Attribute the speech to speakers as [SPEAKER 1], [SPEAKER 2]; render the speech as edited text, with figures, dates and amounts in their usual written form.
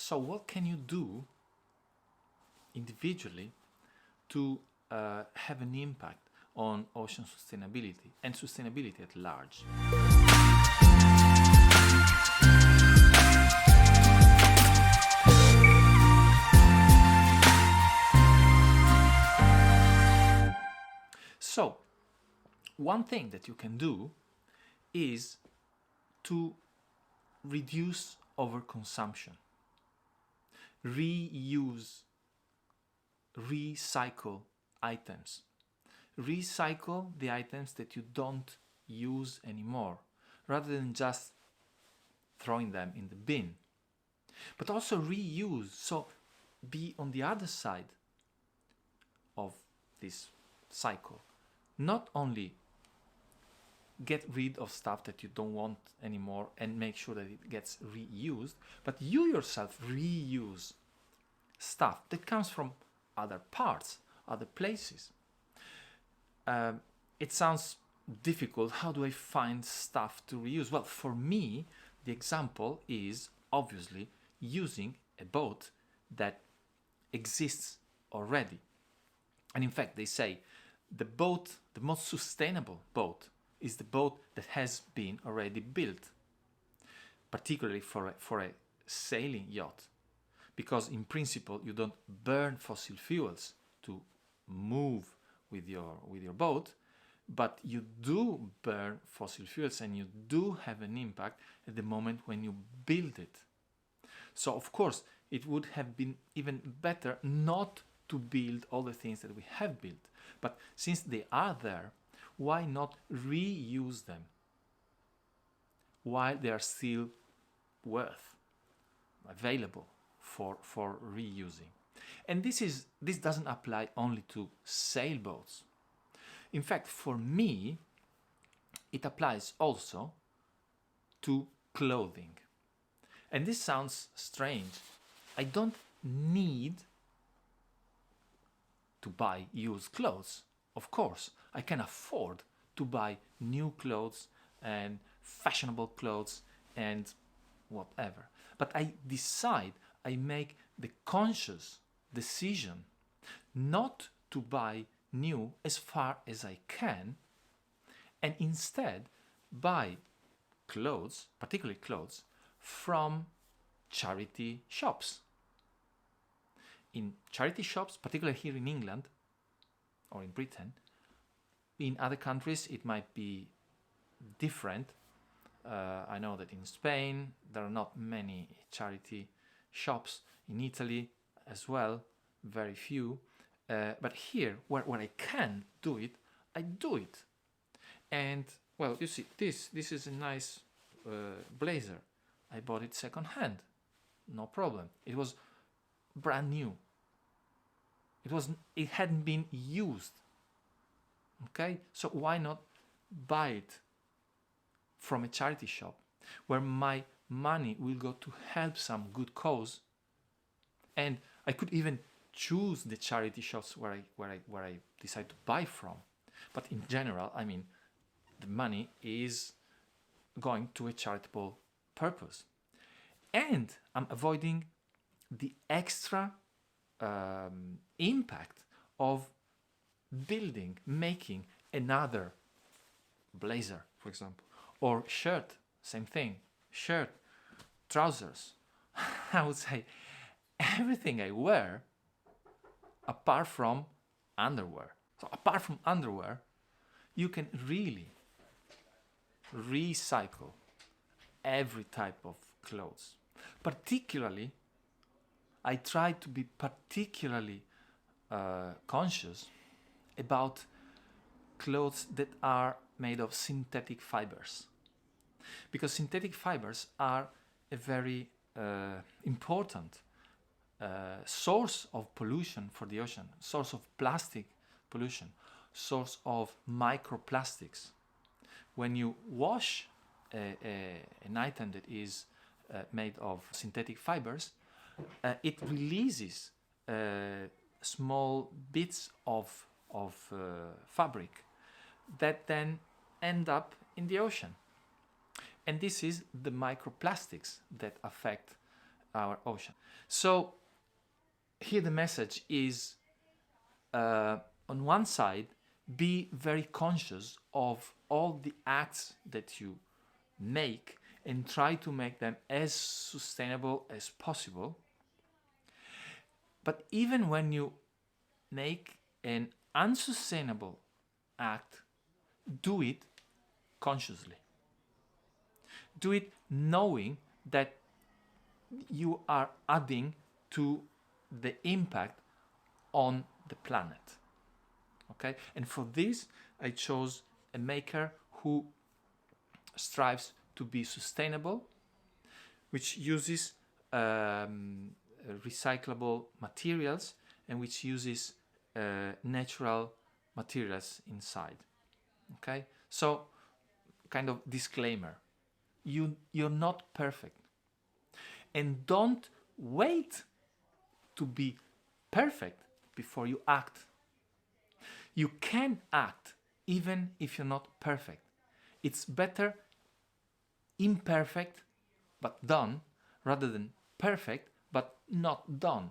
[SPEAKER 1] So what can you do individually to have an impact on ocean sustainability and sustainability at large? So, one thing that you can do is to reduce overconsumption, reuse, recycle items. Recycle the items that you don't use anymore, rather than just throwing them in the bin. But also reuse, so be on the other side of this cycle. Not only get rid of stuff that you don't want anymore and make sure that it gets reused, but you yourself reuse stuff that comes from other parts, other places. It sounds difficult. How do I find stuff to reuse? Well, for me, the example is obviously using a boat that exists already. And in fact, they say the most sustainable boat is the boat that has been already built, particularly for a sailing yacht, because in principle you don't burn fossil fuels to move with your boat, but you do burn fossil fuels and you do have an impact at the moment when you build it. So of course it would have been even better not to build all the things that we have built, but since they are there, why not reuse them while they are still available for reusing? And this doesn't apply only to sailboats. In fact, for me, it applies also to clothing. And this sounds strange. I don't need to buy used clothes. Of course, I can afford to buy new clothes and fashionable clothes and whatever. But I make the conscious decision not to buy new as far as I can, and instead buy clothes, particularly clothes, from charity shops. In charity shops, particularly here in England or in Britain, in other countries it might be different. I know that in Spain there are not many charity shops, in Italy as well, very few. But here, where I can do it, I do it. And, well, you see, this is a nice blazer. I bought it second-hand, no problem. It was brand new. It hadn't been used. Okay, so why not buy it from a charity shop where my money will go to help some good cause, and I could even choose the charity shops where I decide to buy from. But in general, I mean, the money is going to a charitable purpose, and I'm avoiding the extra impact of making another blazer, for example, or shirt, same thing, shirt, trousers. I would say everything I wear apart from underwear. So apart from underwear, you can really recycle every type of clothes. Particularly, I try to be particularly conscious about clothes that are made of synthetic fibers, because synthetic fibers are a very important source of pollution for the ocean, source of plastic pollution, source of microplastics. When you wash an item that is made of synthetic fibers, it releases small bits of fabric that then end up in the ocean. And this is the microplastics that affect our ocean. So here the message is, on one side, be very conscious of all the acts that you make and try to make them as sustainable as possible. But even when you make an unsustainable act, do it consciously. Do it knowing that you are adding to the impact on the planet. Okay? And for this, I chose a maker who strives to be sustainable, which uses recyclable materials and which uses natural materials inside. Okay? So, kind of disclaimer. You're not perfect. And don't wait to be perfect before you act. You can act even if you're not perfect. It's better imperfect but done rather than perfect but not done.